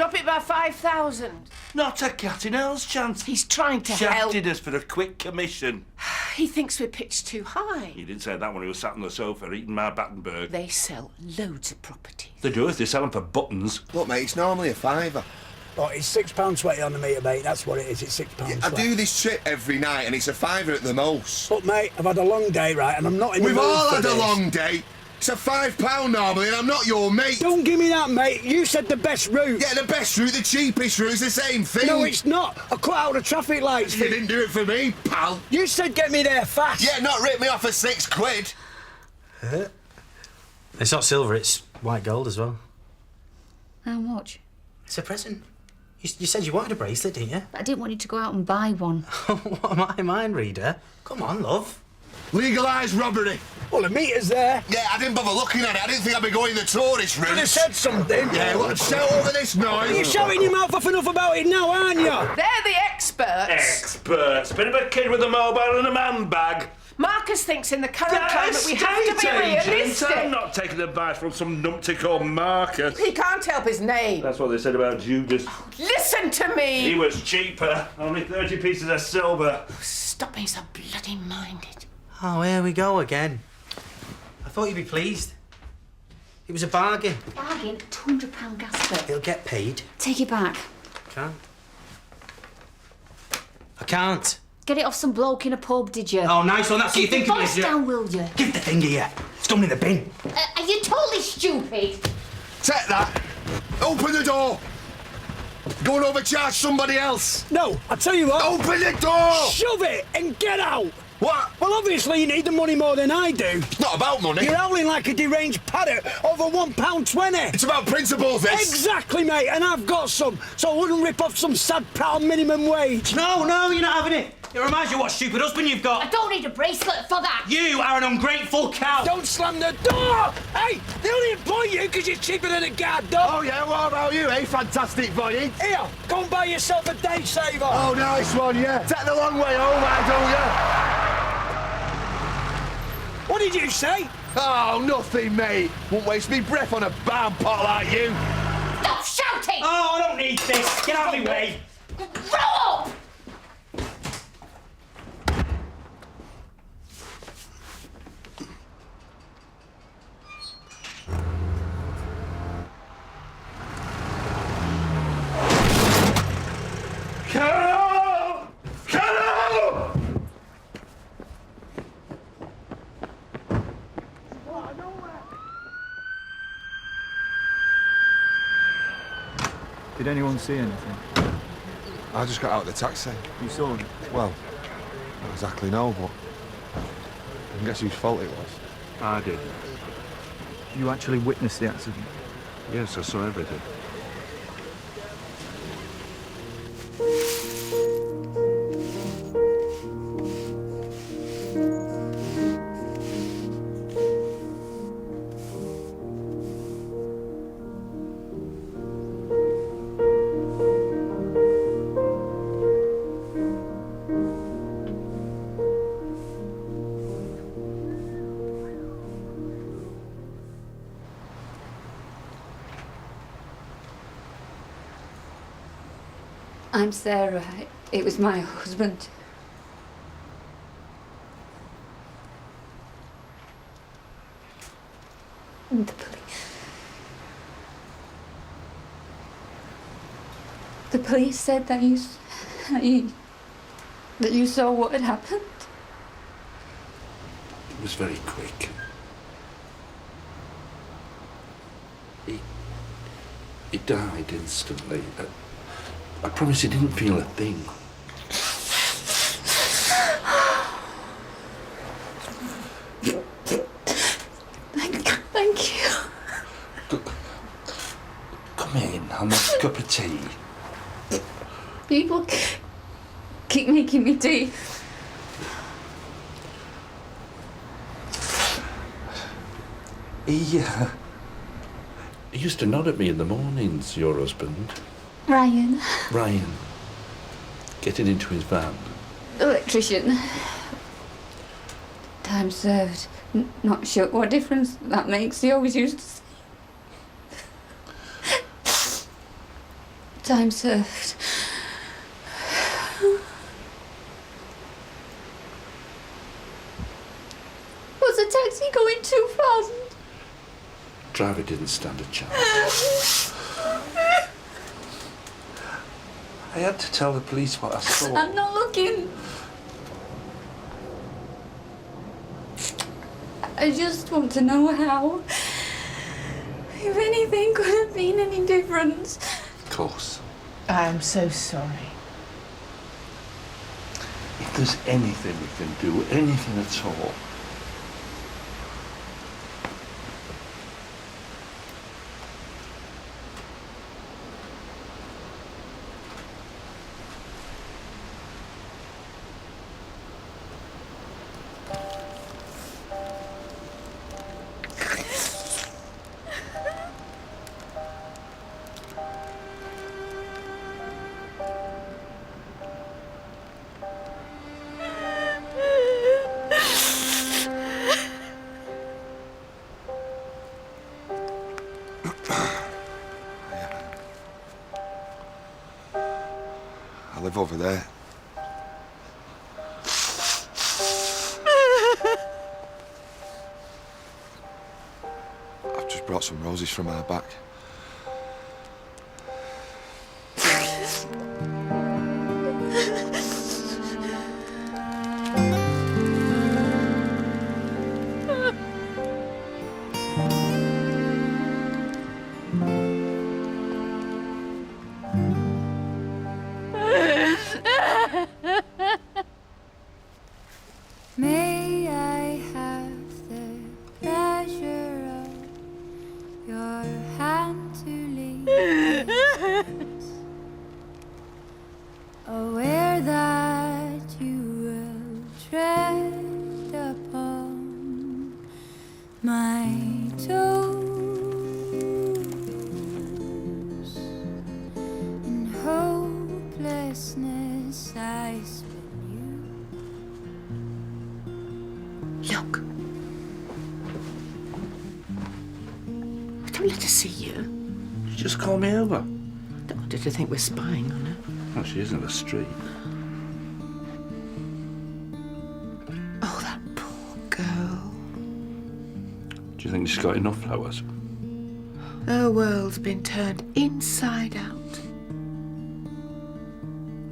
Drop it by 5,000. Not a cat in hell's chance. He's trying to help. Shafted us for a quick commission. He thinks we're pitched too high. He did say that when he was sat on the sofa eating my Battenberg. They sell loads of properties. They do if they sell them for buttons. Look, mate, it's normally a fiver. Oh, it's £6.20 on the meter, mate. That's what it is. It's £6.20. Yeah, I do this trip every night, and it's a fiver at the most. Look, mate, I've had a long day, right, and I'm not in the mood We've all for had this. a long day. It's a £5 normally, and I'm not your mate. Don't give me that, mate. You said the best route. Yeah, the best route, the cheapest route is the same thing. No, it's not. I cut out the traffic lights. You didn't do it for me, pal. You said get me there fast. Yeah, not rip me off for £6. It's not silver, it's white gold as well. How much? It's a present. You said you wanted a bracelet, didn't you? But I didn't want you to go out and buy one. What am I, a mind reader? Come on, love. Legalise robbery. Well, the meter's there. Yeah, I didn't bother looking at it. I didn't think I'd be going the tourist route. Could have said something. Yeah, well, shout over this noise. You're shouting your mouth off enough about it now, aren't you? They're the experts. Experts. Bit of a kid with a mobile and a man bag. Marcus thinks in the current climate we have to be realistic. I'm not taking advice from some numpty called Marcus. He can't help his name. That's what they said about Judas. Listen to me. He was cheaper. Only 30 pieces of silver. Stop being so bloody minded. Oh, here we go again. I thought you'd be pleased. It was a bargain. Bargain? £200 gas bill. It'll get paid. Take it back. Can't. I can't. Get it off some bloke in a pub, did you? Oh, nice one. That's what you think Keep of your me, voice is it? down, will you? Give the thing here. It's going in the bin. Are you totally stupid? Take that. Open the door. Go and overcharge somebody else. No, I tell you what. Open the door. Shove it and get out. What? Well, obviously you need the money more than I do. It's not about money. You're howling like a deranged parrot over £1.20. It's about principles, this. Exactly, mate, and I've got some, so I wouldn't rip off some sad pal minimum wage. No, you're not having it. It reminds you of what stupid husband you've got. I don't need a bracelet for that. You are an ungrateful cow. Don't slam the door! Hey, they only employ you because you're cheaper than a guard dog. Oh, yeah, what about you, eh? Fantastic voyage. Here, go and buy yourself a day saver. Oh, nice one, yeah. Take the long way home, why don't you? What did you say? Oh, nothing, mate. Won't waste me breath on a barn pot like you. Stop shouting! Oh, I don't need this. Get out of my way. Grow up! Carol! Carol! Did anyone see anything? I just got out of the taxi. You saw it? Well, not exactly no, but I can guess whose fault it was. I did. You actually witnessed the accident? Yes, I saw everything. I'm Sarah. It was my husband. And the police. The police said that you saw what had happened. It was very quick. He died instantly. I promise he didn't feel a thing. Thank you. Come in, I'll make a cup of tea. People keep making me tea. He used to nod at me in the mornings, your husband. Ryan. Ryan. Getting into his van. Electrician. Time served. Not sure what difference that makes. He always used to say. Time served. Was the taxi going too fast? Driver didn't stand a chance. I had to tell the police what I saw. I'm not looking. I just want to know how. If anything could have been any difference. Of course. I'm so sorry. If there's anything we can do, anything at all, I live over there. I've just brought some roses from our back. May I have the pleasure of your hand to lead us, aware that you will tread upon my toes, in hopelessness I spin you. Look. Don't let her see you. she just called me over. Don't want her to think we're spying on her. Oh, she isn't a street. Oh, that poor girl. Do you think she's got enough flowers? Her world's been turned inside out.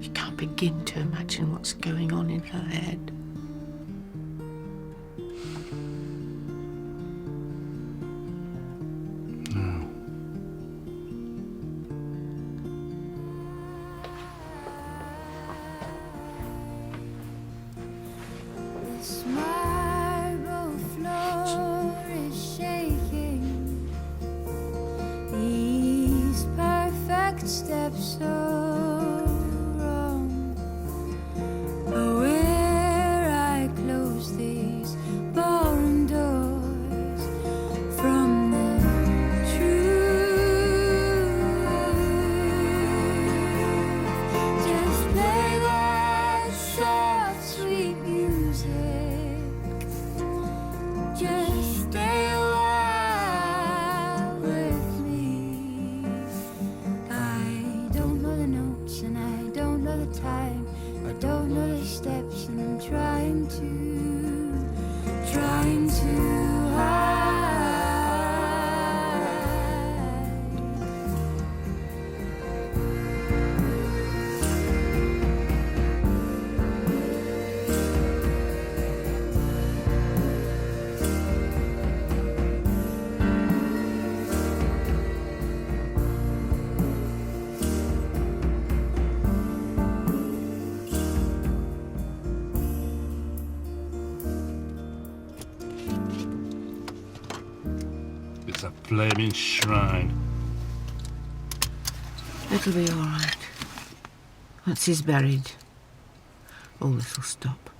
You can't begin to imagine what's going on in her head. This marble floor is shaking. These perfect steps so wrong. Where I close these barn doors from the truth. Just play that soft, sweet music. Just stay a while with me. I don't know the notes and I don't know the time. I don't know the steps and I'm trying to hide. It's a flaming shrine. It'll be all right. Once he's buried, all this will stop.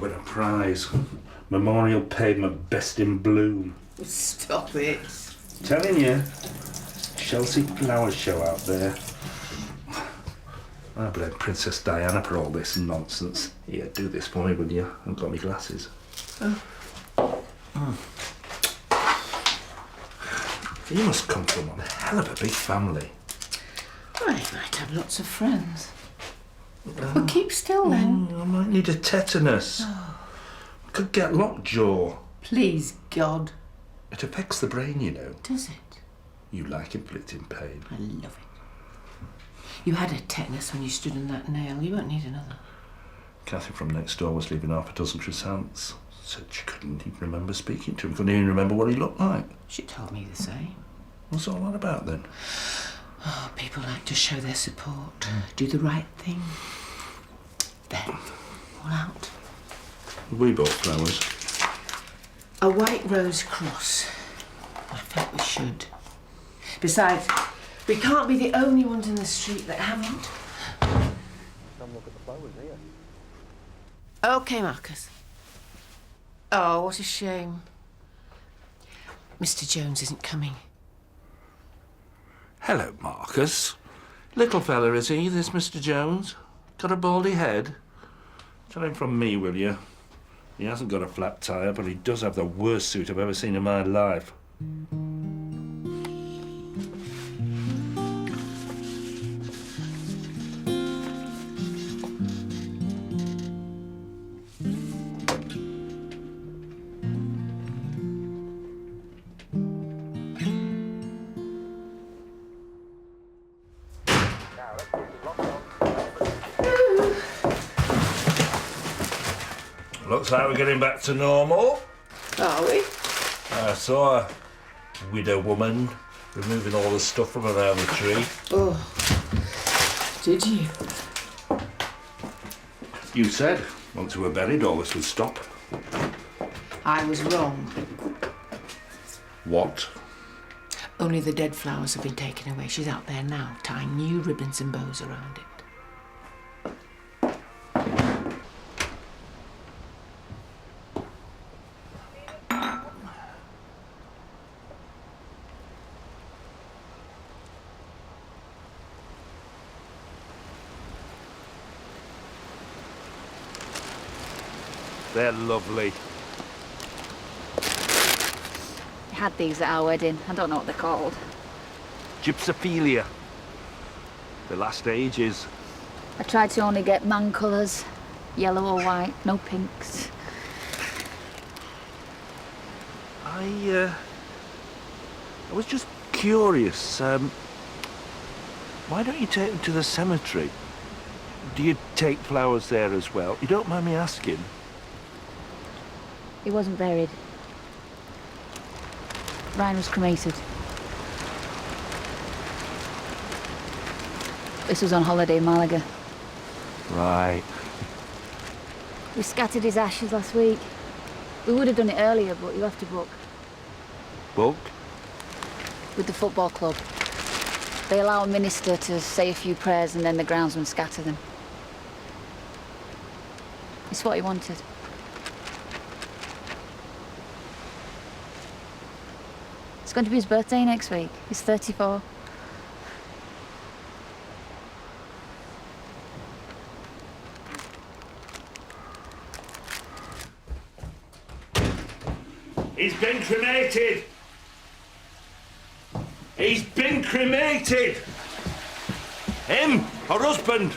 win a prize. Memorial Pavement Best in Bloom. Stop it. Telling you, Chelsea Flower Show out there. I blame Princess Diana for all this nonsense. Here, do this for me, will you? I haven't got my glasses. You must come from a hell of a big family. Well, you might have lots of friends. Well, keep still then. I might need a tetanus. Could get lockjaw. Please, God. It affects the brain, you know. Does it? You like inflicting pain. I love it. You had a tetanus when you stood on that nail. You won't need another. Cathy from next door was leaving half a dozen croissants. Said she couldn't even remember speaking to him. Couldn't even remember what he looked like. She told me the same. What's all that about then? Oh, people like to show their support. Do the right thing. Then, all out. We bought flowers. A white rose cross. I felt we should. Besides, we can't be the only ones in the street that haven't. Come look at the flowers here. Okay, Marcus. Oh, what a shame. Mr. Jones isn't coming. Hello, Marcus. Little fella, is he, this Mr. Jones? Got a baldy head? Tell him from me, will you? He hasn't got a flat tire, but he does have the worst suit I've ever seen in my life. Looks like we're getting back to normal. Are we? I saw a widow woman removing all the stuff from around the tree. Oh, did you? You said once we were buried, all this would stop. I was wrong. What? Only the dead flowers have been taken away. She's out there now, tying new ribbons and bows around it. They're lovely. We had these at our wedding. I don't know what they're called. Gypsophilia. They last ages. I tried to only get man colours. Yellow or white, no pinks. I was just curious. Why don't you take them to the cemetery? Do you take flowers there as well? You don't mind me asking? He wasn't buried. Ryan was cremated. This was on holiday in Malaga. Right. We scattered his ashes last week. We would have done it earlier, but you have to book. Book? With the football club. They allow a minister to say a few prayers and then the groundsmen scatter them. It's what he wanted. It's going to be his birthday next week. He's 34. He's been cremated! He's been cremated! Him, her husband.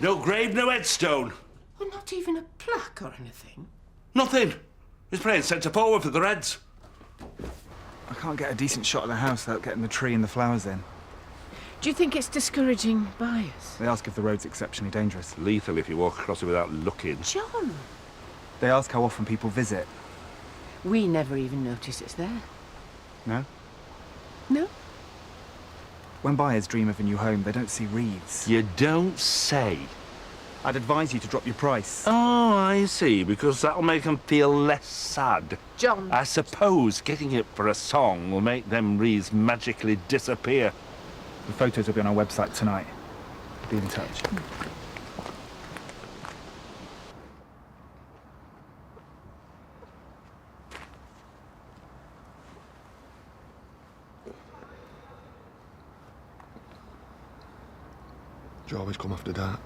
No grave, no headstone. Well, not even a plaque or anything. Nothing. He's playing centre forward for the Reds. I can't get a decent shot of the house without getting the tree and the flowers in. Do you think it's discouraging buyers? They ask if the road's exceptionally dangerous. Lethal if you walk across it without looking. John, They ask how often people visit. we never even notice it's there. No? No? When buyers dream of a new home, they don't see wreaths. You don't say. I'd advise you to drop your price. Oh, I see, because that'll make them feel less sad. John. I suppose getting it for a song will make them wreaths magically disappear. The photos will be on our website tonight. Be in touch. Do you always come after dark?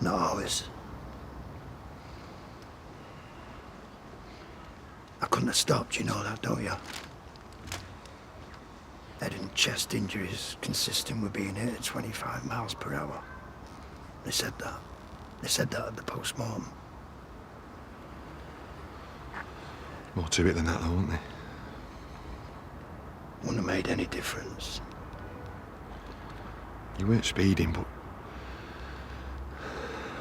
Not always. I couldn't have stopped, you know that, don't you? Head and chest injuries consistent with being hit at 25 miles per hour. They said that. They said that at the post-mortem. More to it than that, though, won't they? Wouldn't have made any difference. You weren't speeding, but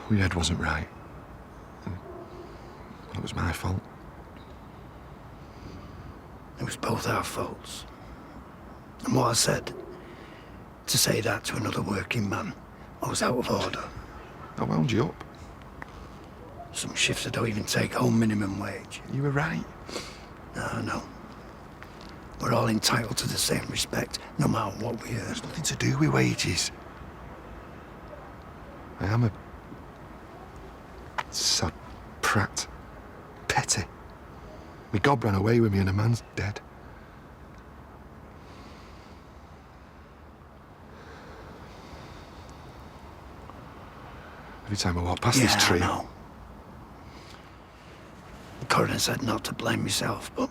what you had wasn't right. And it was my fault. It was both our faults. And what I said, to say that to another working man, I was out of order. I wound you up. Some shifts I don't even take home minimum wage. You were right. No. We're all entitled to the same respect, no matter what we earn. It's nothing to do with wages. I am a sad prat. Petty. My gob ran away with me and a man's dead. Every time I walk past this tree... I know. The coroner said not to blame myself, but...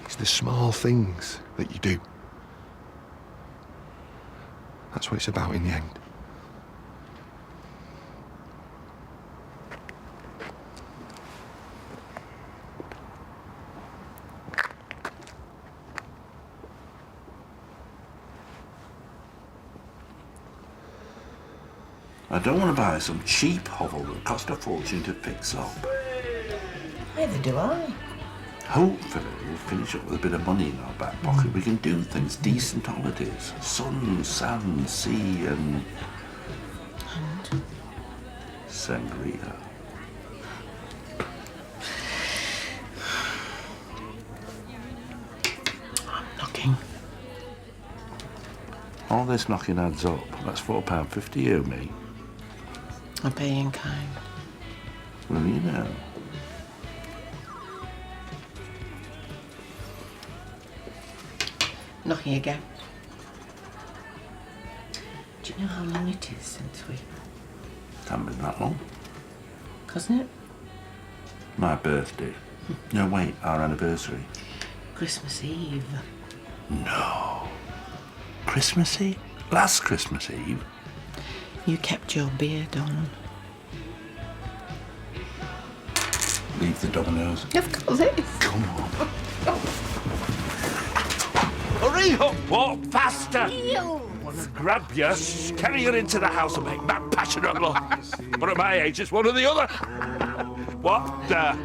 It's the small things that you do. That's what it's about in the end. I don't want to buy some cheap hovel that cost a fortune to fix up. Neither do I. Hopefully, we'll finish up with a bit of money in our back pocket. We can do things, decent holidays. Sun, sand, sea, and sangria. I'm knocking. All this knocking adds up. That's £4.50 you owe me. I pay in kind. Well, you know. Knocking again. Do you know how long it is since we... Hasn't been that long. Hasn't it? My birthday. No, wait, our anniversary. Christmas Eve. No. Christmas Eve? Last Christmas Eve? You kept your beard on. Leave the dominoes. I've got this. Come on. Hurry up, walk faster! I want to grab you, carry you into the house and make mad passionate love. But at my age, it's one or the other. What the?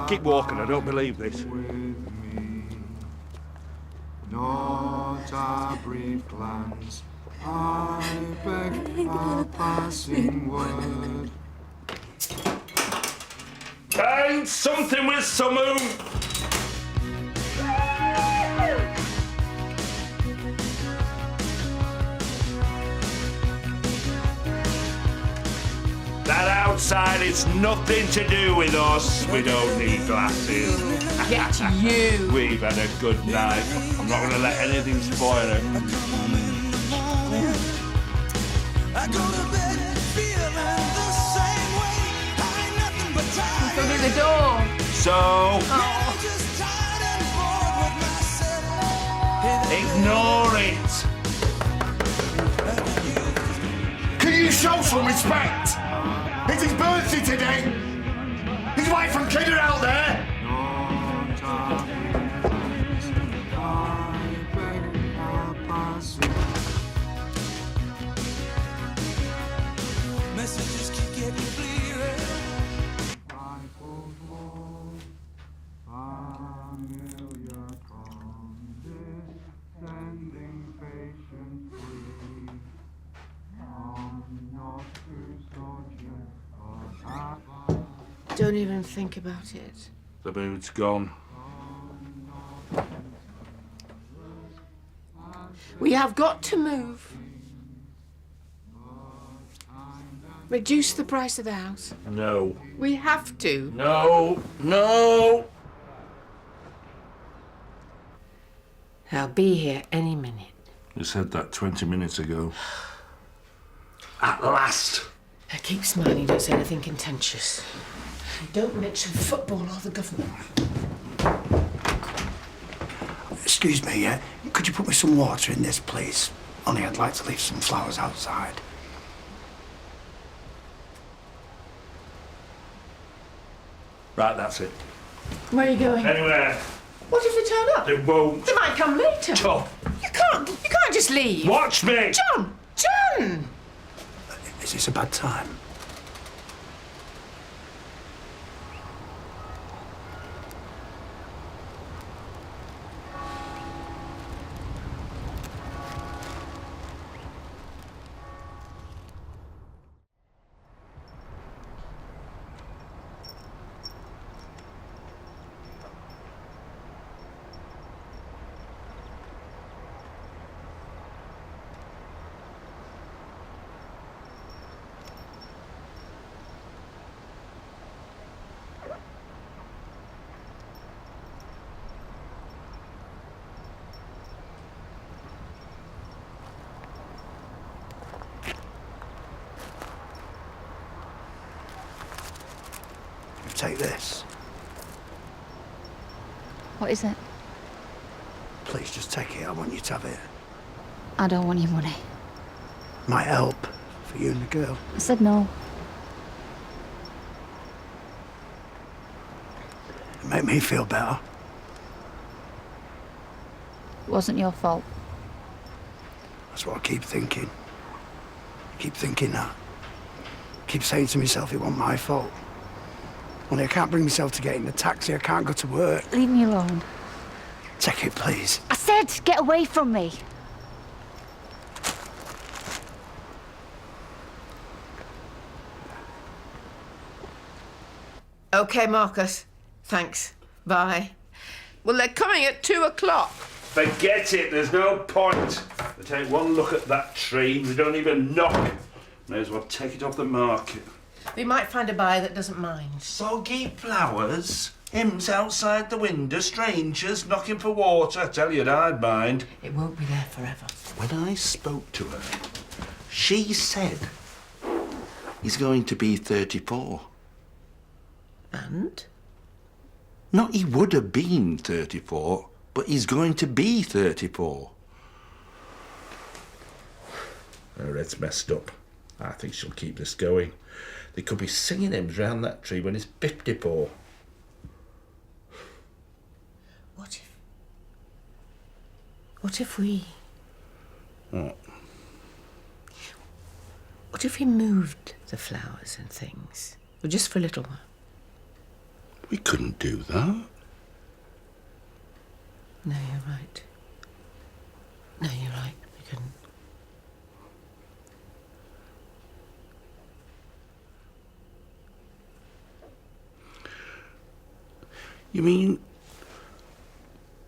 Keep walking, I don't believe this. Not a brief glance, I beg a passing word. Find something with some oomph. That outside is nothing to do with us. We don't need glasses. Get you. We've had a good night. I'm not going to let anything spoil it. I go to bed feeling the same way. I ain't nothing but tired. Go through the door. So, Just tired and bored with myself. ignore it. Can you show some respect? It's his birthday today. His wife and kid are out there. Messages keep getting clearer. Don't even think about it. The mood's gone. We have got to move. Reduce the price of the house. No. We have to. No. No. I'll be here any minute. You said that 20 minutes ago. At last! Keep smiling, don't say anything contentious. Don't mention football or the government. Excuse me, could you put me some water in this, please? Only I'd like to leave some flowers outside. Right, that's it. Where are you going? Anywhere. What if they turn up? They won't. They might come later. Tom. You can't just leave. Watch me! John! Is this a bad time? Take this. What is it? Please, just take it. I want you to have it. I don't want your money. Might help for you and the girl. I said no. It'd make me feel better. It wasn't your fault. That's what I keep thinking. I keep thinking that. I keep saying to myself it wasn't my fault. Only I can't bring myself to get in the taxi. I can't go to work. Leave me alone. Take it, please. I said, get away from me. OK, Marcus. Thanks. Bye. Well, they're coming at 2 o'clock. Forget it, there's no point. They take one look at that tree, they don't even knock. May as well take it off the market. We might find a buyer that doesn't mind. Soggy flowers? Hymns outside the window, strangers knocking for water. I tell you, I'd mind. It won't be there forever. When I spoke to her, she said he's going to be 34. And? Not he would have been 34, but he's going to be 34. Her head's messed up. I think she'll keep this going. They could be singing hymns round that tree when he's 54. What if we... What? What if we moved the flowers and things? Well, just for a little while. We couldn't do that. No, you're right. No, you're right. We couldn't. You mean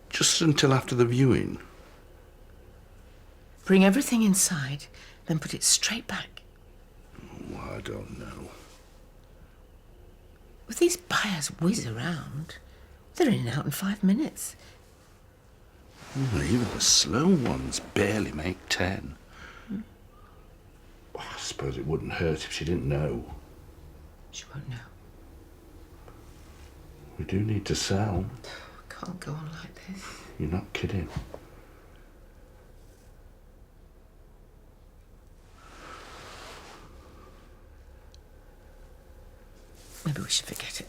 just until after the viewing? Bring everything inside, then put it straight back. Oh, I don't know. With these buyers whiz around, they're in and out in 5 minutes. Oh, even the slow ones barely make 10. I suppose it wouldn't hurt if she didn't know. She won't know. We do need to sell. Can't go on like this. You're not kidding. Maybe we should forget it.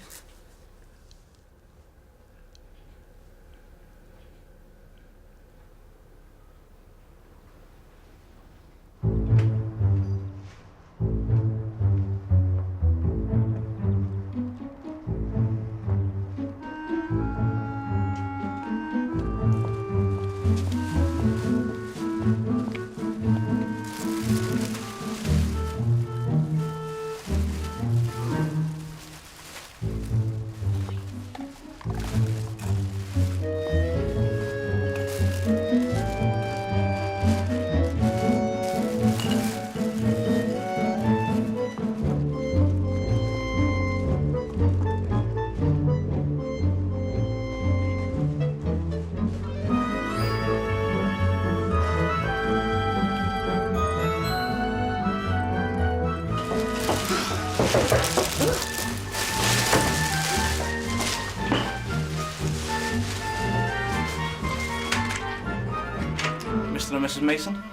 Mr. and Mrs. Mason?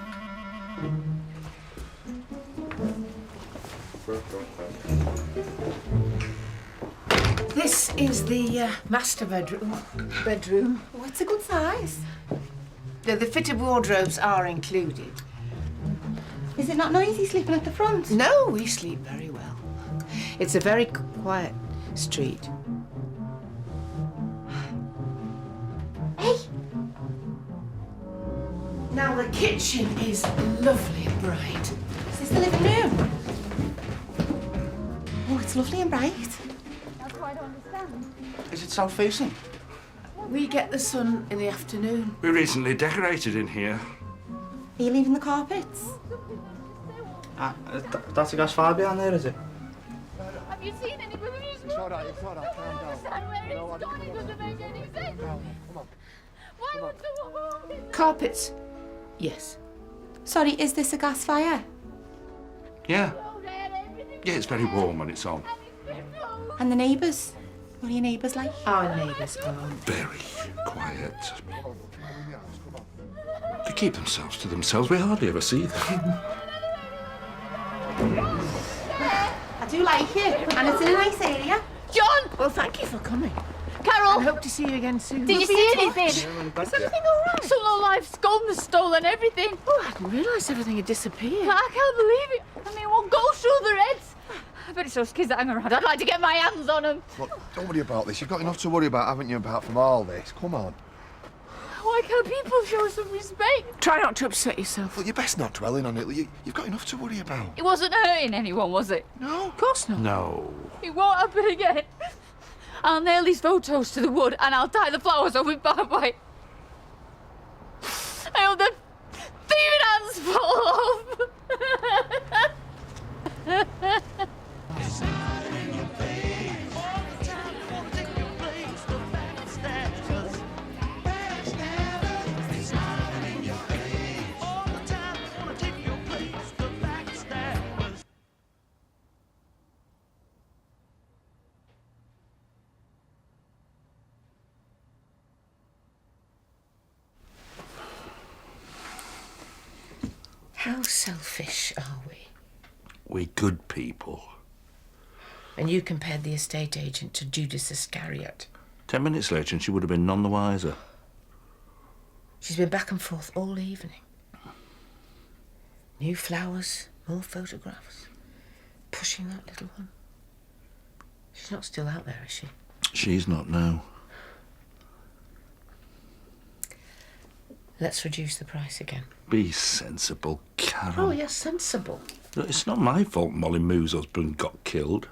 This is the master bedroom. Oh, it's a good size. The fitted wardrobes are included. Is it not noisy sleeping at the front? No, we sleep very well. It's a very quiet street. Hey! Now the kitchen is lovely and bright. Is this the living room? Oh, it's lovely and bright. That's what I don't understand. Is it south-facing? We get the sun in the afternoon. We recently decorated in here. Are you leaving the carpets? That's a gas fire behind there, is it? Have you seen anybody who's It's all right, calm down. understand where it's gone? It doesn't make any sense. Come on. Why would someone... Carpets? Yes. Sorry, is this a gas fire? Yeah. Yeah, it's very warm when it's on. And the neighbours? What are your neighbours like? Our neighbours are Very quiet. They keep themselves to themselves. We hardly ever see them. I do like it, and it's in a nice area. John! Well, thank you for coming. Carol! I hope to see you again soon. Did you see anything? Is everything all right? Some low life's gone and stolen everything. Oh, I didn't realise everything had disappeared. I can't believe it. I mean, what goes through their heads? I bet it's those kids that hang around. I'd like to get my hands on them. Look, don't worry about this. You've got enough to worry about, haven't you, apart from all this? Come on. Why can't people show some respect? Try not to upset yourself. Well, you're best not dwelling on it. You've got enough to worry about. It wasn't hurting anyone, was it? No, of course not. No. It won't happen again. I'll nail these photos to the wood and I'll tie the flowers up with barbed wire. I hope the thieving hands fall off. How selfish are we? We good people. And you compared the estate agent to Judas Iscariot. 10 minutes later and she would have been none the wiser. She's been back and forth all evening. New flowers, more photographs. Pushing that little one. She's not still out there, is she? She's not now. Let's reduce the price again. Be sensible, Carol. Oh, yes, sensible. Look, it's not my fault Molly Moo's husband got killed.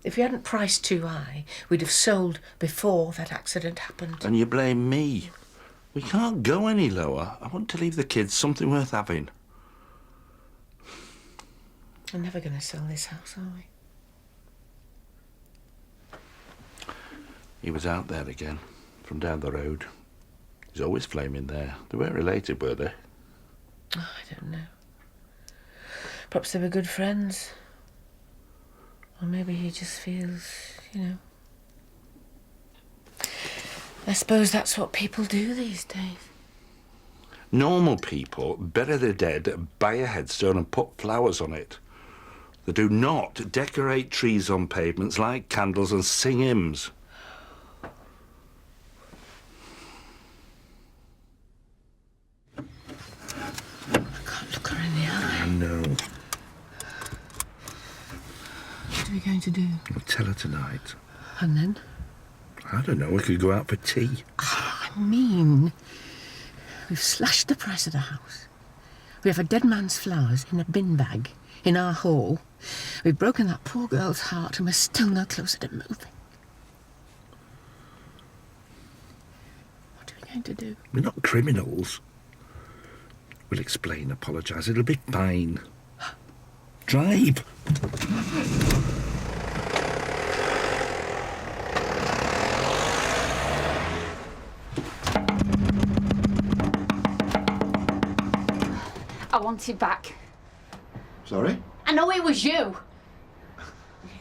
If we hadn't priced too high, we'd have sold before that accident happened. And you blame me. We can't go any lower. I want to leave the kids something worth having. We're never going to sell this house, are we? He was out there again, from down the road. He's always flaming there. They weren't related, were they? Oh, I don't know. Perhaps they were good friends. Or maybe he just feels, you know. I suppose that's what people do these days. Normal people bury their dead, buy a headstone and put flowers on it. They do not decorate trees on pavements, light candles and sing hymns. No. What are we going to do? I'll tell her tonight. And then? I don't know, we could go out for tea. I mean, we've slashed the price of the house. We have a dead man's flowers in a bin bag in our hall. We've broken that poor girl's heart and we're still no closer to moving. What are we going to do? We're not criminals. We'll explain, apologise, it'll be fine. Drive! I want it back. Sorry? I know it was you.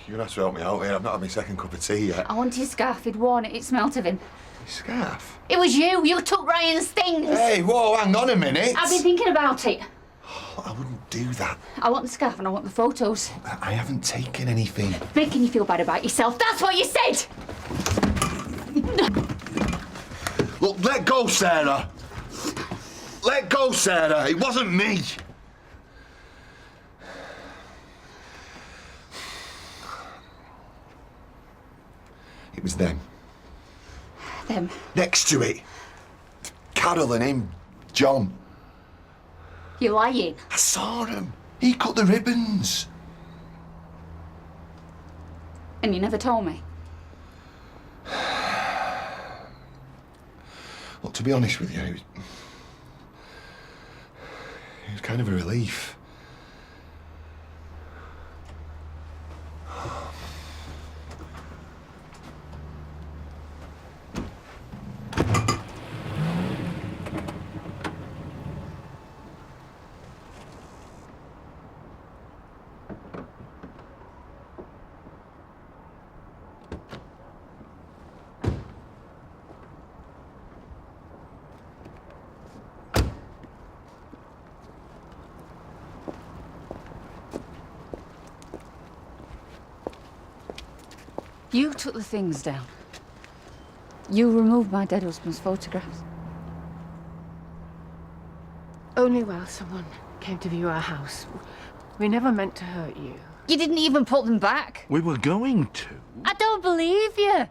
You're gonna have to help me out here. I've not had my second cup of tea yet. I want his scarf. He'd worn it. It smelt of him. His scarf? It was you. You took Ryan's things. Hey, whoa, hang on a minute. I've been thinking about it. Oh, I wouldn't do that. I want the scarf and I want the photos. I haven't taken anything. Making you feel bad about yourself. That's what you said. Look, let go, Sarah. Let go, Sarah. It wasn't me. It was them. Them? Next to it. Carol and him, John. You're lying. I saw him. He cut the ribbons. And you never told me. Look, to be honest with you, it was kind of a relief. You took the things down. You removed my dead husband's photographs. Only while someone came to view our house. We never meant to hurt you. You didn't even put them back. We were going to. I don't believe you.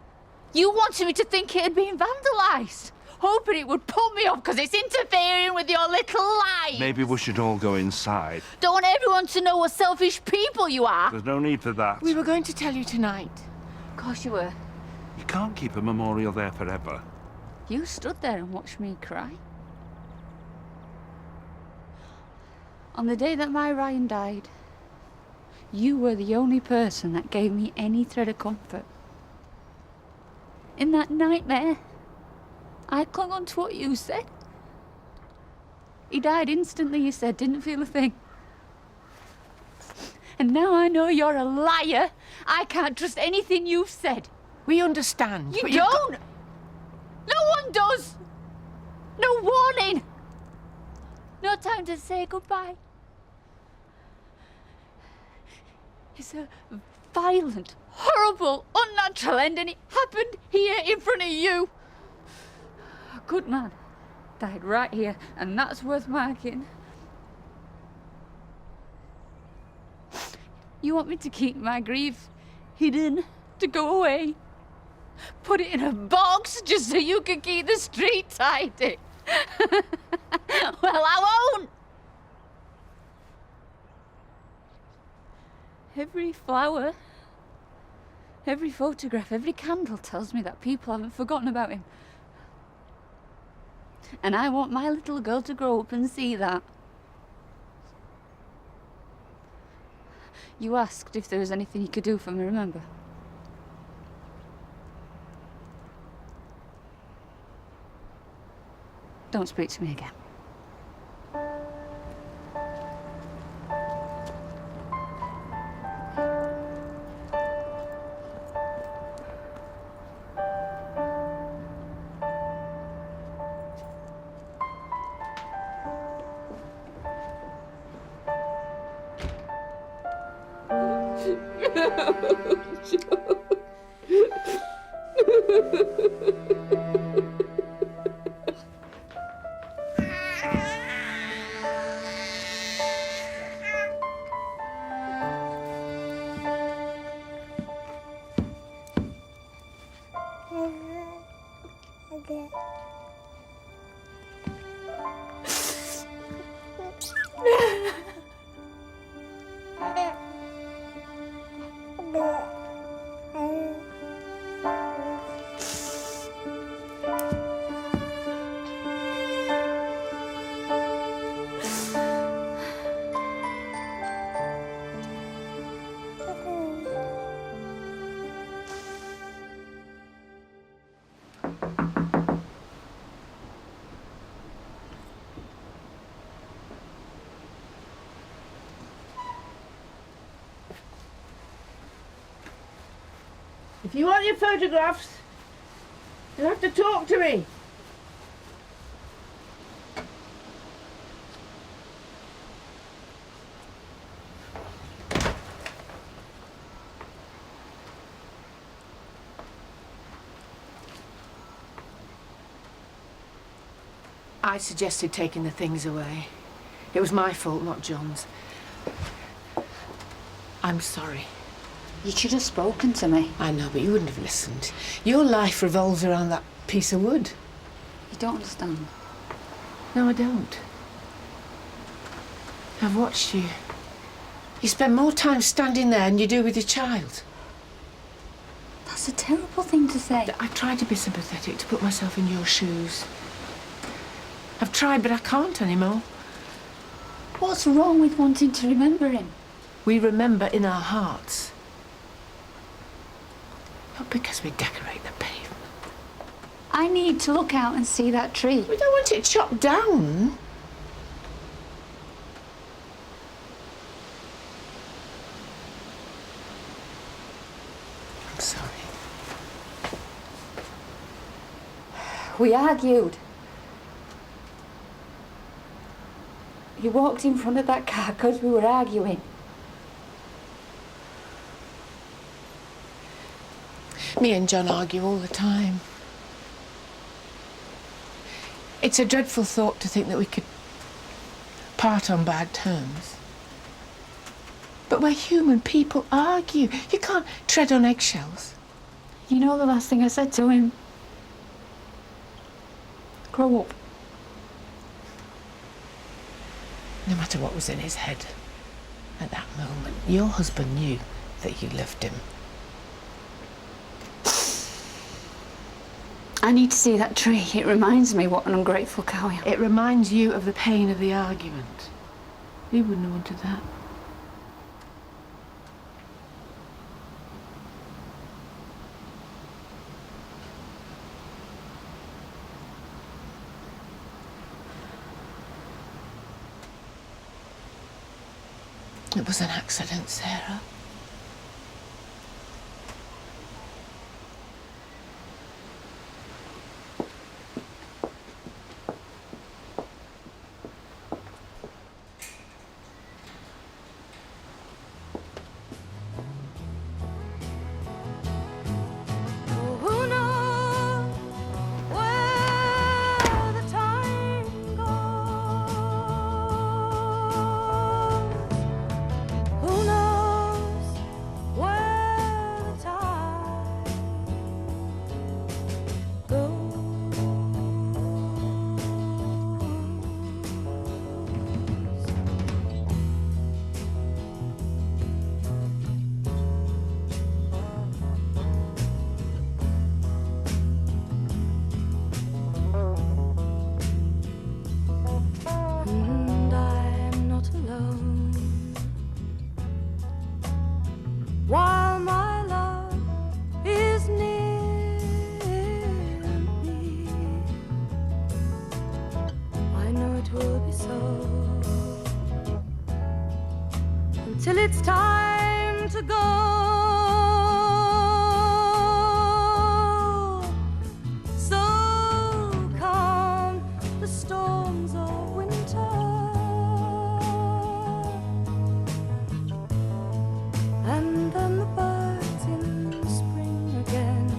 You wanted me to think it had been vandalised, hoping it would put me off because it's interfering with your little life. Maybe we should all go inside. Don't want everyone to know what selfish people you are. There's no need for that. We were going to tell you tonight. Of course you were. You can't keep a memorial there forever. You stood there and watched me cry. On the day that my Ryan died, you were the only person that gave me any thread of comfort. In that nightmare, I clung on to what you said. He died instantly, you said, didn't feel a thing. And now I know you're a liar. I can't trust anything you've said. We understand. You don't! No one does! No warning! No time to say goodbye. It's a violent, horrible, unnatural end, and it happened here in front of you. A good man died right here, and that's worth marking. You want me to keep my grief hidden, to go away? Put it in a box just so you can keep the street tidy? Well, I won't! Every flower, every photograph, every candle tells me that people haven't forgotten about him. And I want my little girl to grow up and see that. You asked if there was anything you could do for me, remember? Don't speak to me again. If you want your photographs, you'll have to talk to me. I suggested taking the things away. It was my fault, not John's. I'm sorry. You should have spoken to me. I know, but you wouldn't have listened. Your life revolves around that piece of wood. You don't understand. No, I don't. I've watched you. You spend more time standing there than you do with your child. That's a terrible thing to say. I've tried to be sympathetic, to put myself in your shoes. I've tried, but I can't anymore. What's wrong with wanting to remember him? We remember in our hearts. Not because we decorate the pavement. I need to look out and see that tree. We don't want it chopped down. I'm sorry. We argued. You walked in front of that car because we were arguing. Me and John argue all the time. It's a dreadful thought to think that we could part on bad terms. But we're human. People argue. You can't tread on eggshells. You know the last thing I said to him? Grow up. No matter what was in his head at that moment, your husband knew that you loved him. I need to see that tree. It reminds me what an ungrateful cow I am. It reminds you of the pain of the argument. He wouldn't have wanted that. It was an accident, Sarah. While my love is near me, I know it will be so until it's time to go. So come the storms of winter, and then the birds in spring again.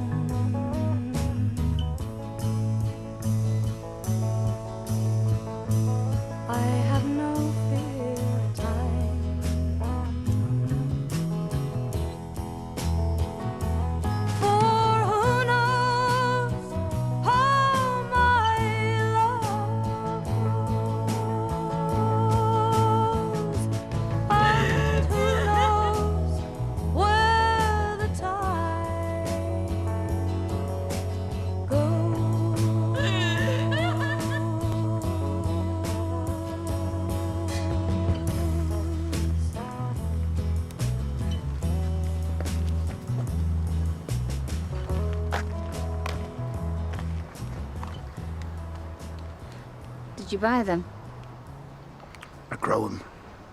I have no fear of time, for who knows how my love grows, and who knows where the tide Did you buy them? I grow them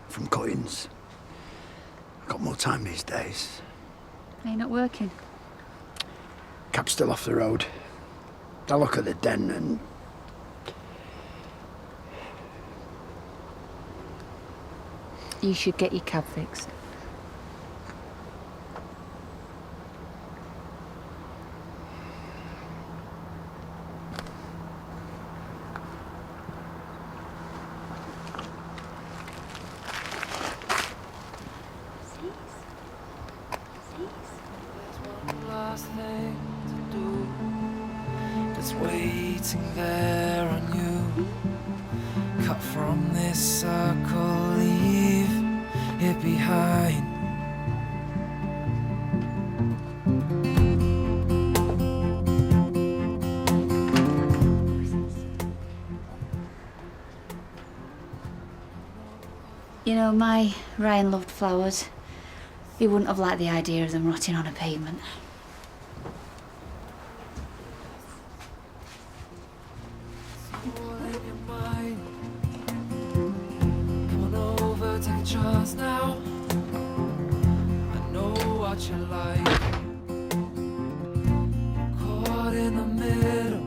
from cuttings. I've got more time these days. Are you not working? Cab's still off the road. I look at the den and... You should get your cab fixed. Last thing to do, just waiting there on you. Cut from this circle, leave it behind. You know, my Ryan loved flowers. He wouldn't have liked the idea of them rotting on a pavement. Come on over, take a chance now. I know what you like. Caught in the middle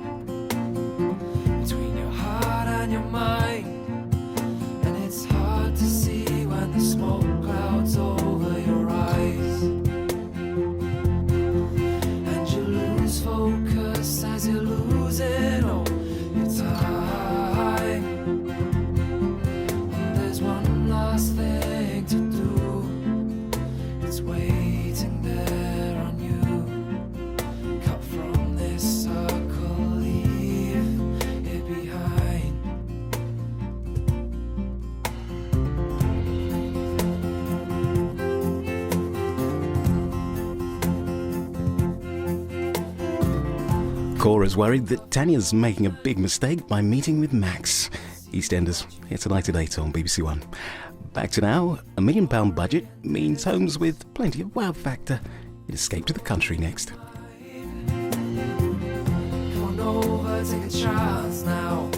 between your heart and your mind, and it's hard to see when the smoke clouds over your eyes, and you lose focus as you're losing all your time. And there's one last thing to do, it's waiting there on you. Cut from this circle, leave it behind. Cora's worried that Tanya's making a big mistake by meeting with Max. EastEnders, here tonight at 8 on BBC One. Back to now, £1 million budget means homes with plenty of wow factor. It escaped to the country next. Come on over, take a chance now.